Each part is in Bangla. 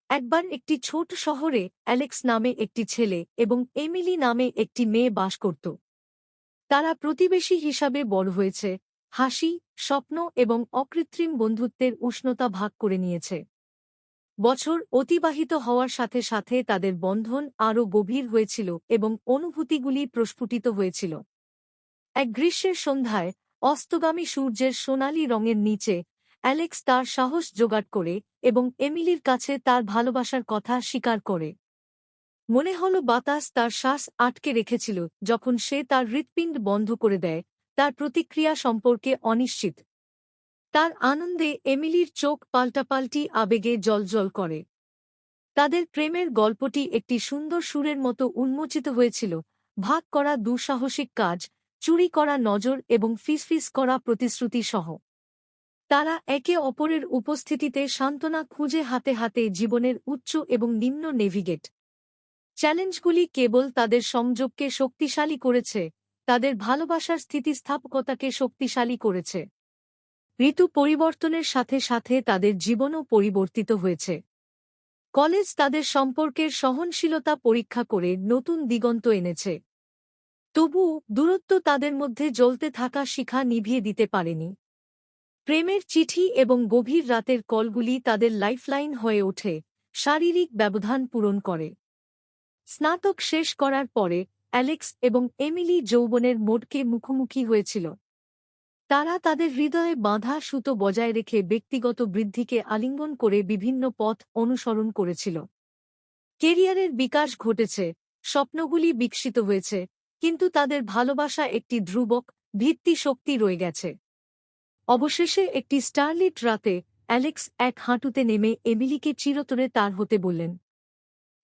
একবার একটি ছোট শহরে অ্যালেক্স নামে একটি ছেলে এবং এমিলি নামে একটি মেয়ে বাস করত। তারা প্রতিবেশী হিসাবে বড় হয়েছে, হাসি, স্বপ্ন এবং অকৃত্রিম বন্ধুত্বের উষ্ণতা ভাগ করে নিয়েছে। বছর অতিবাহিত হওয়ার সাথে সাথে তাদের বন্ধন আরও গভীর হয়েছিল এবং অনুভূতিগুলি প্রস্ফুটিত হয়েছিল। এক গ্রীষ্মের সন্ধ্যায় অস্তগামী সূর্যের সোনালি রঙের নিচে অ্যালেক্স তার সাহস জোগাড় করে এবং এমিলির কাছে তার ভালোবাসার কথা স্বীকার করে। মনে হল বাতাস তার শ্বাস আটকে রেখেছিল যখন সে তার হৃৎপিণ্ড বন্ধ করে দেয়, তার প্রতিক্রিয়া সম্পর্কে অনিশ্চিত। তার আনন্দে এমিলির চোখ পাল্টাপাল্টি আবেগে জ্বলজ্বল করে। তাদের প্রেমের গল্পটি একটি সুন্দর সুরের মতো উন্মোচিত হয়েছিল, ভাগ করা দুঃসাহসিক কাজ, চুরি করা নজর এবং ফিসফিস করা প্রতিশ্রুতি সহ। তারা একে অপরের উপস্থিতিতে সান্ত্বনা খুঁজে হাতে হাতে জীবনের উচ্চ এবং নিম্ন নেভিগেট। চ্যালেঞ্জগুলি কেবল তাদের সংযোগকে শক্তিশালী করেছে, তাদের ভালোবাসার স্থিতিস্থাপকতাকে শক্তিশালী করেছে। ঋতু পরিবর্তনের সাথে সাথে তাদের জীবনও পরিবর্তিত হয়েছে। কলেজ তাদের সম্পর্কের সহনশীলতা পরীক্ষা করে নতুন দিগন্ত এনেছে। তবুও দূরত্ব তাদের মধ্যে জ্বলতে থাকা শিখা নিভিয়ে দিতে পারেনি। প্রেমের চিঠি এবং গভীর রাতের কলগুলি তাদের লাইফলাইন হয়ে ওঠে, শারীরিক ব্যবধান পূরণ করে। স্নাতক শেষ করার পরে অ্যালেক্স এবং এমিলি যৌবনের মোড়কে মুখোমুখি হয়েছিল। তারা তাদের হৃদয়ে বাঁধা সুতো বজায় রেখে ব্যক্তিগত বৃদ্ধিকে আলিঙ্গন করে বিভিন্ন পথ অনুসরণ করেছিল। কেরিয়ারের বিকাশ ঘটেছে, স্বপ্নগুলি বিকশিত হয়েছে, কিন্তু তাদের ভালোবাসা একটি ধ্রুবক ভিত্তি শক্তি রয়ে গেছে। অবশেষে একটি স্টারলিট রাতে অ্যালেক্স এক হাঁটুতে নেমে এমিলিকে চিরতরে তার হতে বললেন।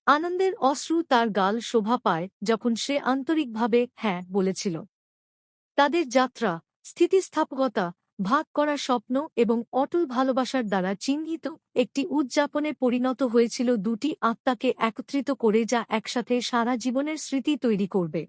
আনন্দের অশ্রু তার গাল শোভা পায় যখন সে আন্তরিকভাবে হ্যাঁ বলেছিল। তাদের যাত্রা, স্থিতিস্থাপকতা, ভাগ করা স্বপ্ন এবং অটল ভালোবাসার দ্বারা চিহ্নিত একটি উদযাপনে পরিণত হয়েছিল, দুটি আত্মাকে একত্রিত করে যা একসাথে সারা জীবনের স্মৃতি তৈরি করবে।